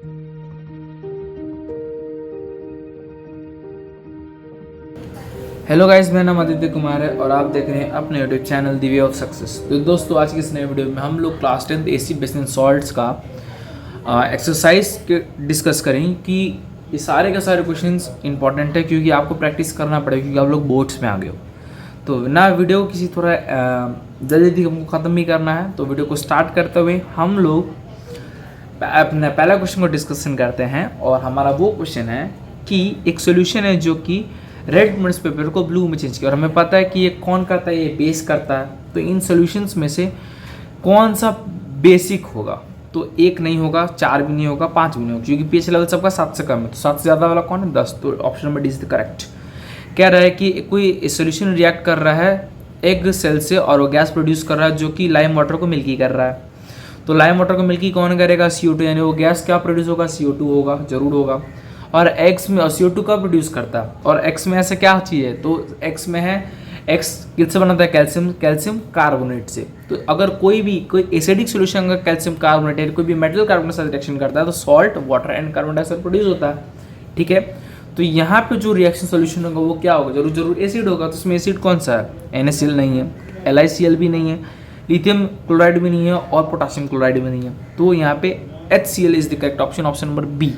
Hello guys, मेरा नाम आदित्य कुमार है और आप देख रहे हैं अपने YouTube channel the way of success. तो दोस्तों, आज की इस नए वीडियो में हम लोग class 10th AC base in salts का एक्सरसाइज के डिस्कस करें कि ये सारे के सारे क्वेश्चंस इंपॉर्टेंट है, क्योंकि आपको प्रैक्टिस करना पड़ेगा, क्योंकि आप लोग बोर्ड्स में आ गए हो। तो ना वीडियो किसी थोड़ा जल्दी हमको ख़त्म भी करना है, तो वीडियो को स्टार्ट करते हुए हम लोग अपना पहला क्वेश्चन को डिस्कशन करते हैं। और हमारा वो क्वेश्चन है कि एक सोल्यूशन है जो कि रेड मिनट्स पेपर को ब्लू में चेंज किया, और हमें पता है कि ये कौन करता है, ये बेस करता है। तो इन सॉल्यूशंस में से कौन सा बेसिक होगा? तो एक नहीं होगा, 4 भी नहीं होगा, 5 भी नहीं होगा, क्योंकि पीएच लेवल सबका 7 से कम है। तो 7 से ज़्यादा वाला कौन है? 10। तो option number D is the correct. कह रहा है कि कोई सॉल्यूशन रिएक्ट कर रहा है एग सेल से और वो गैस प्रोड्यूस कर रहा है जो कि लाइम वाटर को मिल्की कर रहा है। तो लाइम वाटर को मिल्की कौन करेगा? CO2, यानी वो गैस क्या प्रोड्यूस होगा? CO2 होगा, जरूर होगा। और एक्स में CO2 का प्रोड्यूस करता है, और एक्स में ऐसा क्या चीज़ है? तो एक्स में है, एक्स किससे बनता है? कैल्शियम कार्बोनेट से। तो अगर कोई एसिडिक सोल्यूशन का कैल्शियम कार्बोनेट या कोई भी मेटल कार्बोनेट के साथ रिएक्शन करता है तो salt, water and carbon dioxide produce होता है। ठीक है, तो यहाँ पे जो रिएक्शन सोल्यूशन होगा वो क्या होगा? जरूर एसिड होगा। तो उसमें एसिड कौन सा है? NaCl नहीं है, LiCl भी नहीं है, लिथियम क्लोराइड भी नहीं है, और पोटासियम क्लोराइड भी नहीं है। तो यहाँ पे HCl is the correct option, option number B.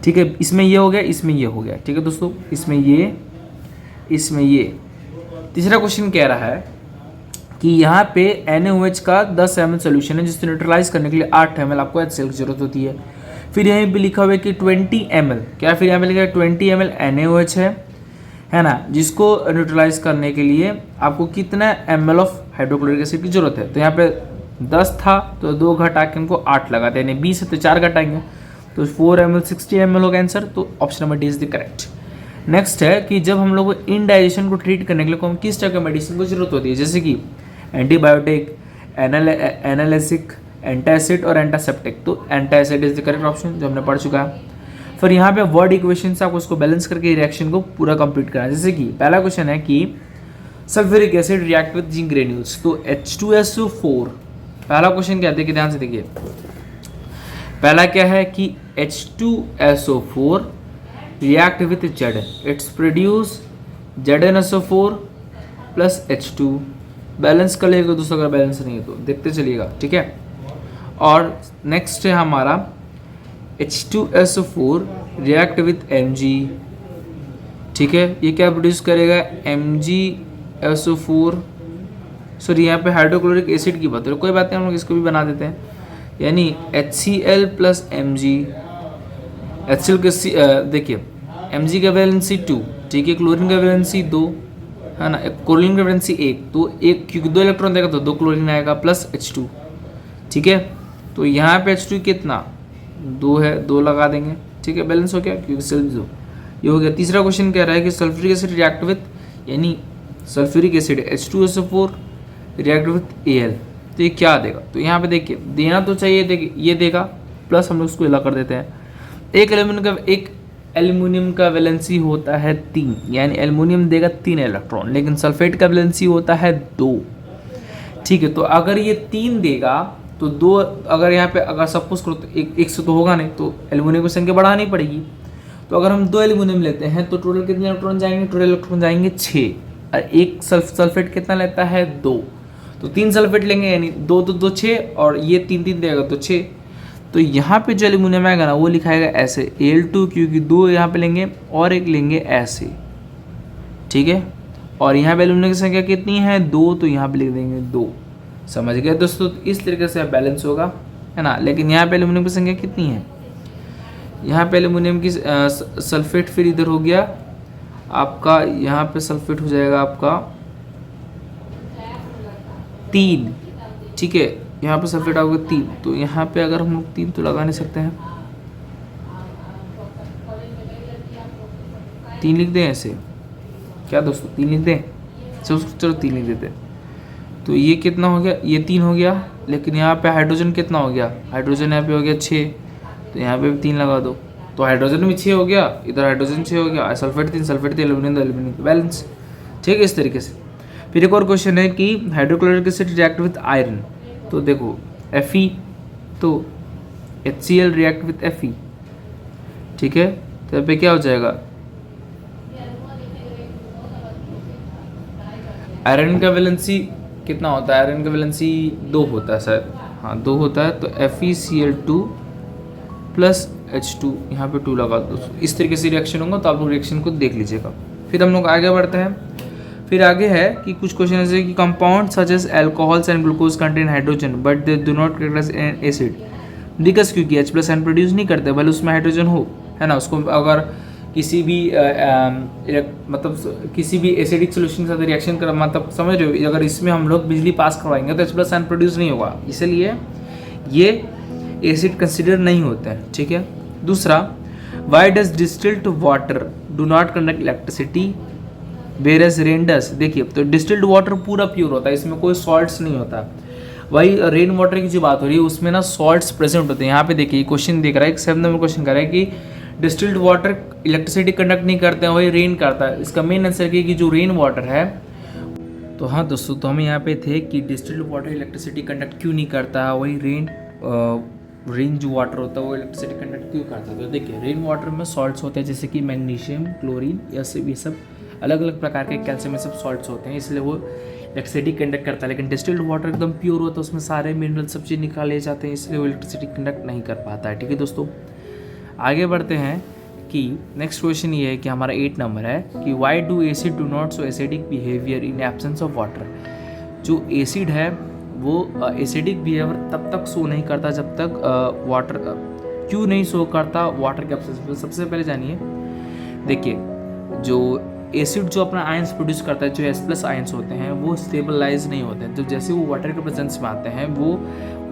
ठीक है, इसमें ये हो गया, इसमें ये हो गया। ठीक है दोस्तों, इसमें ये। तीसरा क्वेश्चन कह रहा है कि यहाँ पे NaOH का 10 ml सोल्यूशन है, जिसको न्यूट्रलाइज करने के लिए 8 ml आपको HCl की जरूरत होती है। फिर यहीं पे लिखा हुआ है कि 20 ml, क्या फिर यहाँ पे लिखा है 20 ml NaOH है ना, जिसको न्यूट्रलाइज करने के लिए आपको कितना ml ऑफ हाइड्रोक्लोरिक एसिड की जरूरत है। तो यहाँ पे 10 था तो 2 घटा के इनको 8 लगाते हैं, यानी 20 है तो 4 घटाएंगे, तो 4 ml 60 ml होगा आंसर। तो option number D is the correct. Next है कि जब हम लोग इनडाइजेशन को ट्रीट करने के लिए हम किस टाइप का मेडिसिन को जरूरत होती है, जैसे कि एंटीबायोटिक, एनालिसिक, एंटासिड और एंटासेप्टिक। तो antacid is the correct option, जो हमने पढ़ चुका है। फिर यहाँ पे वर्ड इक्वेशन से आपको उसको बैलेंस करके रिएक्शन को पूरा कंप्लीट करना है। जैसे कि पहला क्वेश्चन है कि sulphuric acid react with zinc granules, तो H2SO4। पहला क्वेश्चन क्या है, देखिए ध्यान से देखिए। पहला क्या है कि H2SO4 react with Zn, it's produce ZnSO4 plus H2। Balance कर लेगा दोस्तों, अगर बैलेंस नहीं है तो देखते चलिएगा। ठीक है, और नेक्स्ट है हमारा H2SO4 रिएक्ट विथ Mg। ठीक है, ये क्या प्रोड्यूस करेगा? MgSO4। सॉरी, यहाँ पे हाइड्रोक्लोरिक एसिड की बात है, कोई बात नहीं, हम लोग इसको भी बना देते हैं, यानी HCl प्लस Mg। HCl के देखिए, Mg का वैलेंसी 2, ठीक है, क्लोरीन का वैलेंसी 2 है ना, क्लोरीन का वैलेंसी 1, तो एक क्योंकि 2 इलेक्ट्रॉन देगा तो 2 क्लोरीन आएगा प्लस H2। ठीक है, तो यहाँ पे H2 कितना? 2 है, 2 लगा देंगे। ठीक है, बैलेंस हो गया, क्योंकि सेल्फ 2 ये हो गया। तीसरा क्वेश्चन कह रहा है कि सल्फ्यूरिक एसिड रिएक्ट विथ, यानी sulphuric acid H2SO4 react with Al, तो ये क्या देगा? तो यहाँ पे देखिए, देना तो चाहिए, देखिए ये देगा, प्लस हम लोग इसको इला कर देते हैं। एक एल्यूमिनियम का वैलेंसी होता है 3, यानी एल्यूमिनियम देगा 3 इलेक्ट्रॉन, लेकिन सल्फेट का वैलेंसी होता है 2। ठीक है, तो अगर ये 3 देगा तो 2, अगर यहाँ पे अगर सपोज करो तो एक से तो होगा नहीं, तो एल्यूमिनियम की संख्या बढ़ानी पड़ेगी। तो अगर हम 2 एल्यूमिनियम लेते हैं तो टोटल कितने इलेक्ट्रॉन जाएंगे? टोटल इलेक्ट्रॉन जाएंगे 6, और एक सल्फेट कितना लेता है? 2। तो 3 सल्फेट लेंगे, यानी 2 तो 2 6, और ये 3 देगा तो 6। तो यहाँ पे जो एल्यूमिनियम आएगा ना, वो लिखाएगा ऐसे Al2, क्योंकि 2 यहाँ पे लेंगे और एक लेंगे ऐसे। ठीक है, और यहाँ पे एल्यूमिनियम की संख्या कितनी है? 2, तो यहाँ पे लिख देंगे 2। समझ गए दोस्तों? तो इस तरीके से बैलेंस होगा, है ना। लेकिन यहाँ पे एल्यूमिनियम की संख्या कितनी है? यहाँ पे एल्यूमिनियम की सल्फेट फिर इधर हो गया आपका, यहाँ पे सल्फेट हो जाएगा आपका 3। ठीक है, यहाँ पे सल्फेट आओगे 3, तो यहाँ पे अगर हम लोग 3 तो लगा नहीं सकते हैं, 3 लिख दें ऐसे, क्या दोस्तों 3 लिख दें? चलो 3 लिख देते हैं। तो ये कितना हो गया? ये 3 हो गया, लेकिन यहाँ पे हाइड्रोजन कितना हो गया? हाइड्रोजन यहाँ पे हो गया 6, तो यहाँ पे भी 3 लगा दो, तो हाइड्रोजन भी 6 हो गया, इधर हाइड्रोजन 6 हो गया, सल्फेट 3 एल्यूमिनियम बैलेंस। ठीक है, इस तरीके से। फिर एक और क्वेश्चन है कि hydrochloric acid react with iron, तो देखो Fe, तो HCl रिएक्ट विथ Fe, ठीक है। तो यहाँ पे क्या हो जाएगा, आयरन का वैलेंसी कितना होता है, आयरन का वैलेंसी 2 होता है शायद, हाँ 2 होता है। तो FeCl2 प्लस H2, यहाँ पे 2 लगा दो। इस तरीके से रिएक्शन होगा, तो आप लोग रिएक्शन को देख लीजिएगा। फिर हम लोग आगे बढ़ते हैं। फिर आगे है कि कुछ क्वेश्चन ऐसे कि compound such as alcohols and glucose contain hydrogen but they do not characterize an acid because, क्योंकि H+N प्रोड्यूस नहीं करते भले उसमें हाइड्रोजन हो, है ना। उसको अगर किसी भी मतलब किसी भी एसिडिक सोल्यूशन के साथ रिएक्शन कर, मतलब समझ रहे हो, अगर इसमें हम लोग बिजली पास करवाएंगे तो H+N प्रोड्यूस नहीं होगा, इसलिए ये एसिड कंसिडर नहीं होते हैं, ठीक है। दूसरा, why does distilled water do not conduct electricity whereas rain does. देखिए, तो डिस्टिल्ड वाटर पूरा प्योर होता है, इसमें कोई सॉल्ट्स नहीं होता। वही रेन वाटर की जो बात हो रही है उसमें ना सॉल्ट्स प्रेजेंट होते हैं। यहाँ पे देखिए क्वेश्चन दिख रहा है, एक 7 नंबर क्वेश्चन कर रहा है कि डिस्टिल्ड वाटर इलेक्ट्रिसिटी कंडक्ट नहीं करते हैं, वही रेन करता है। इसका मेन आंसर है कि जो रेन वाटर है, तो हाँ दोस्तों, तो हम यहाँ पे थे कि डिस्टिल्ड वाटर इलेक्ट्रिसिटी कंडक्ट क्यों नहीं करता है, वही रेन जो वाटर होता है वो इलेक्ट्रिसिटी कंडक्ट क्यों करता है। तो देखिए, रेन वाटर में सॉल्ट्स होते हैं जैसे कि मैग्नीशियम, क्लोरीन, या ये सब अलग अलग प्रकार के कैल्शियम, ये सब सॉल्ट्स होते हैं, इसलिए वो इलेक्ट्रिसिटी कंडक्ट करता है। लेकिन डिस्टिल्ड वाटर एकदम प्योर होता है, उसमें सारे मिनरल सब चीज़ निकाले जाते हैं, इसलिए वो इलेक्ट्रिसिटी कंडक्ट नहीं कर पाता है, ठीक है दोस्तों। आगे बढ़ते हैं कि नेक्स्ट क्वेश्चन ये है कि हमारा 8 नंबर है कि why do acid do not show acidic behaviour in absence of water. जो एसिड है वो एसिडिक बिहेवियर तब तक शो नहीं करता जब तक वाटर क्यों नहीं शो करता वाटर के एब्सेंस में। सबसे पहले जानिए, देखिए जो एसिड जो अपना आयंस प्रोड्यूस करता है, जो H+ आयंस होते हैं वो स्टेबलाइज नहीं होते हैं। तो जैसे वो वाटर के प्रेजेंस में आते हैं, वो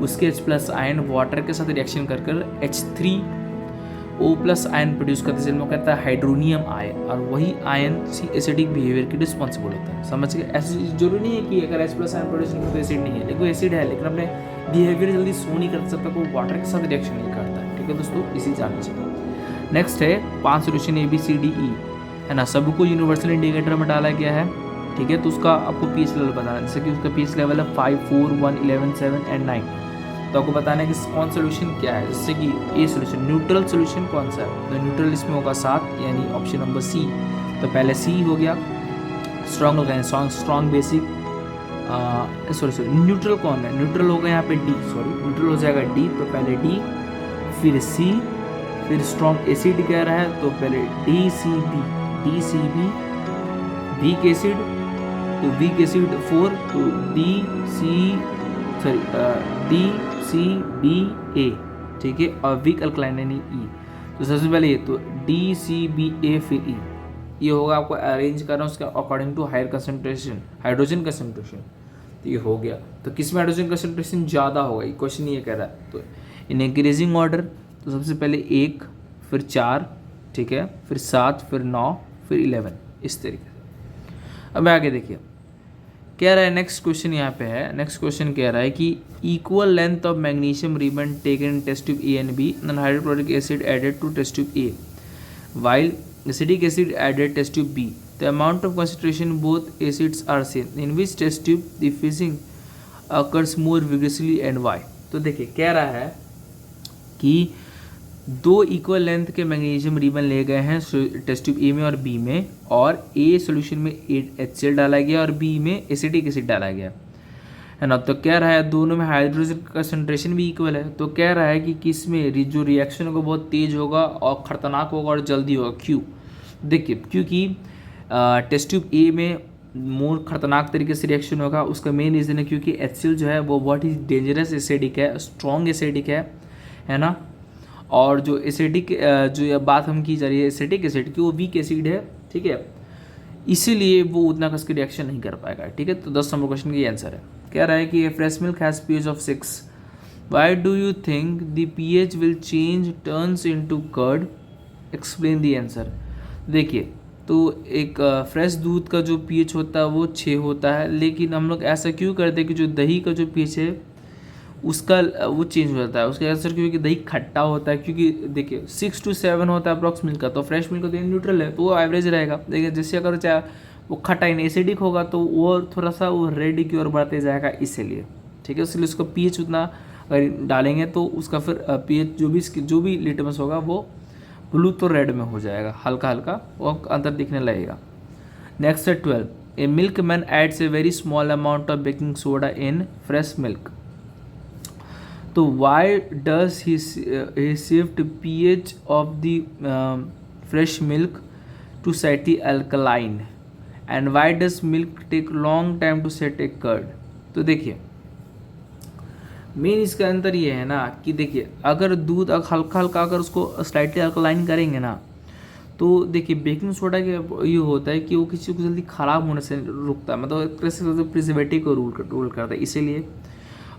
उसके H+ आयन वाटर के साथ रिएक्शन कर H3O+ आयन प्रोड्यूस करते हैं, जिसमें कहता है हाइड्रोनियम आयन, और वही आयन एसिडिक बिहेवियर की रिस्पॉन्सिबल होता है। समझ गए। ऐसे जरूरी नहीं है कि अगर H+ आयन प्रोड्यूस नहीं करता तो एसिड नहीं है, लेकिन वो एसिड है, लेकिन अपने बिहेवियर जल्दी शो नहीं करता जब तक वो वाटर के साथ रिएक्शन नहीं करता है, ठीक है दोस्तों, इसी जान लीजिए। नेक्स्ट है 5 सोल्यूशन ABCDE, है ना, सबको यूनिवर्सल इंडिकेटर में डाला गया है, ठीक है। तो उसका आपको पीएच लेवल बताना है, जैसे कि उसका पीएच लेवल है 5, 4, 1, 11, 7 एंड 9। तो आपको बताना है कि कौन सोल्यूशन क्या है, जैसे कि ए सोल्यूशन न्यूट्रल सोल्यूशन कौन सा है, तो न्यूट्रल इसमें होगा 7, यानी ऑप्शन नंबर सी। तो पहले सी हो गया। स्ट्रॉन्ग हो गया, स्ट्रॉन्ग बेसिक, सॉरी न्यूट्रल कौन है, न्यूट्रल होगा यहाँ पे डी, न्यूट्रल हो जाएगा डी। तो पहले डी, फिर सी, फिर स्ट्रॉन्ग एसिड कह रहा है, तो पहले DCB, वीक एसिड, तो वीक एसिड 4, तो DCBA, ठीक है, और वीक अल्कलाइन यानी ई। तो सबसे पहले ये तो DCBA फिर ई, ये होगा। आपको अरेंज करना उसका according to higher concentration, hydrogen concentration. तो ये हो गया। तो किस में हाइड्रोजन कंसंट्रेशन ज़्यादा होगा, ये क्वेश्चन ये कह रहा है। तो इन इंक्रीजिंग ऑर्डर, तो सबसे पहले 1, फिर 4, ठीक है, फिर 7, फिर 9, फिर 11, इस तरीके से। अब आगे देखिए कह रहा है, नेक्स्ट क्वेश्चन यहाँ पे है। नेक्स्ट क्वेश्चन कह रहा है कि equal length of magnesium ribbon taken in test tube A and B, non hydrochloric acid added to test tube A while acetic acid added test tube B. The amount of concentration both acids are same. In which test tube the fizzing occurs more vigorously and why? तो देखिए कह रहा है कि 2 equal length के magnesium ribbon ले गए हैं टेस्ट ट्यूब ए में और बी में, और ए सोल्यूशन में HCl डाला गया और बी में एसिटिक एसिड डाला गया, है ना। तो कह रहा है दोनों में हाइड्रोजन कंसंट्रेशन भी इक्वल है। तो कह रहा है कि किस में जो रिएक्शन होगा बहुत तेज होगा और ख़तरनाक होगा और जल्दी होगा। क्यों? देखिए, क्योंकि टेस्ट ट्यूब ए में मोर खतरनाक तरीके से रिएक्शन होगा। उसका मेन रीज़न है क्योंकि HCl जो है वो बहुत ही डेंजरस एसिडिक है, स्ट्रॉन्ग एसिडिक है ना। और जो एसिडिक जो बात हम की जा रही है एसिटिक एसिड की, वो वीक एसिड है, ठीक है, इसीलिए वो उतना कस के रिएक्शन नहीं कर पाएगा, ठीक है। तो 10 नंबर क्वेश्चन का ये आंसर है। कह रहा है कि fresh milk has pH of 6, why do you think the pH will change turns into curd, explain the answer. देखिए, तो एक फ्रेश दूध का जो pH होता है वो 6 होता है, लेकिन हम लोग ऐसा क्यों करते हैं कि जो दही का जो pH है उसका वो चेंज हो जाता है। उसका आंसर क्योंकि दही खट्टा होता है, क्योंकि देखिए 6 to 7 होता है अप्रॉक्स मिल्क का, तो फ्रेश मिल्क का न्यूट्रल है तो वो एवरेज रहेगा। देखिए जैसे अगर चाहे वो खट्टा एसिडिक होगा तो वो थोड़ा सा वो रेड की ओर बढ़ते जाएगा, इसीलिए, ठीक है, इसलिए उसका pH उतना अगर डालेंगे तो उसका फिर पीएच जो भी लिटमस होगा वो ब्लू तो रेड में हो जाएगा, हल्का हल्का वो अंदर दिखने लगेगा। नेक्स्ट है 12, a milkman adds a very small amount of baking soda in fresh milk, तो why does he shift pH of the fresh milk to slightly alkaline and why does milk take long time to set a curd। तो देखिए main इसका अंतर ये है ना कि देखिए अगर दूध हल्का हल्का अगर उसको स्लाइटली अल्कलाइन करेंगे ना, तो देखिए बेकिंग सोडा के ये होता है कि वो किसी को जल्दी ख़राब होने से रुकता है, मतलब एक तरह से प्रिजर्वेटिव को रूल करता है इसीलिए।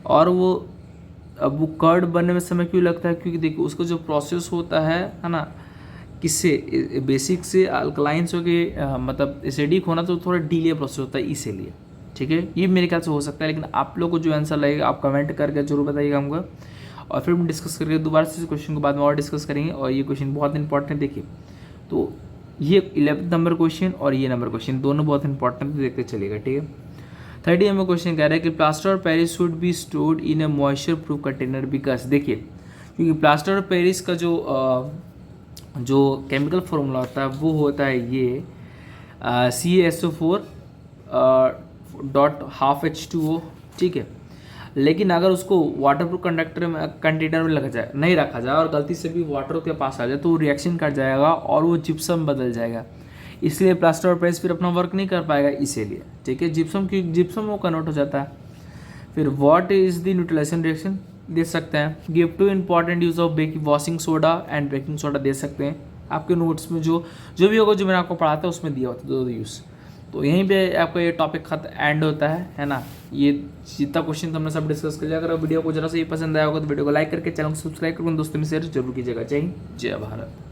और वो अब वो कर्ड बनने में समय क्यों लगता है, क्योंकि देखिए उसका जो प्रोसेस होता है ना, किससे बेसिक से अल्कलाइन से के मतलब एसिडिक होना तो थोड़ा डिले प्रोसेस होता है इसीलिए, ठीक है। ये मेरे ख्याल से हो सकता है, लेकिन आप लोग को जो आंसर लगेगा आप कमेंट करके जरूर बताइएगा हमको, और फिर हम डिस्कस करके दोबारा से इस क्वेश्चन को बाद में और डिस्कस करेंगे। और ये क्वेश्चन बहुत इंपॉर्टेंट है, देखिए तो ये 11 नंबर क्वेश्चन और ये नंबर क्वेश्चन दोनों बहुत इंपॉर्टेंट है, देखते चलेगा, ठीक है। 30 नंबर क्वेश्चन कह रहा है कि plaster of Paris should be stored in A moisture proof container because, देखिए क्योंकि प्लास्टर ऑफ पेरिस का जो केमिकल फॉर्मूला होता है वो होता है ये CaSO4 .12H2O, ठीक है। लेकिन अगर उसको वाटरप्रूफ कंटेनर में नहीं रखा जाए और गलती से भी वाटर के पास आ जाए तो वो रिएक्शन कर जाएगा और वो जिप्सम बदल जाएगा, इसलिए प्लास्टर ऑफ पेरिस फिर अपना वर्क नहीं कर पाएगा इसीलिए, ठीक है। जिप्सम वो कन्वर्ट हो जाता है। फिर what is the neutralization reaction दे सकते हैं, give two important use of washing soda and baking soda दे सकते हैं, आपके नोट्स में जो भी होगा जो मैंने आपको पढ़ाता है उसमें दिया होता है दो यूज़। तो यहीं पे आपका ये टॉपिक एंड होता है ना। ये जितना क्वेश्चन हमने सब डिस्कस कर लिया। अगर वीडियो को जरा से ही पसंद आया होगा तो वीडियो को लाइक करके चैनल को सब्सक्राइब करके दोस्तों में शेयर जरूर कीजिएगा। जय हिंद, जय भारत।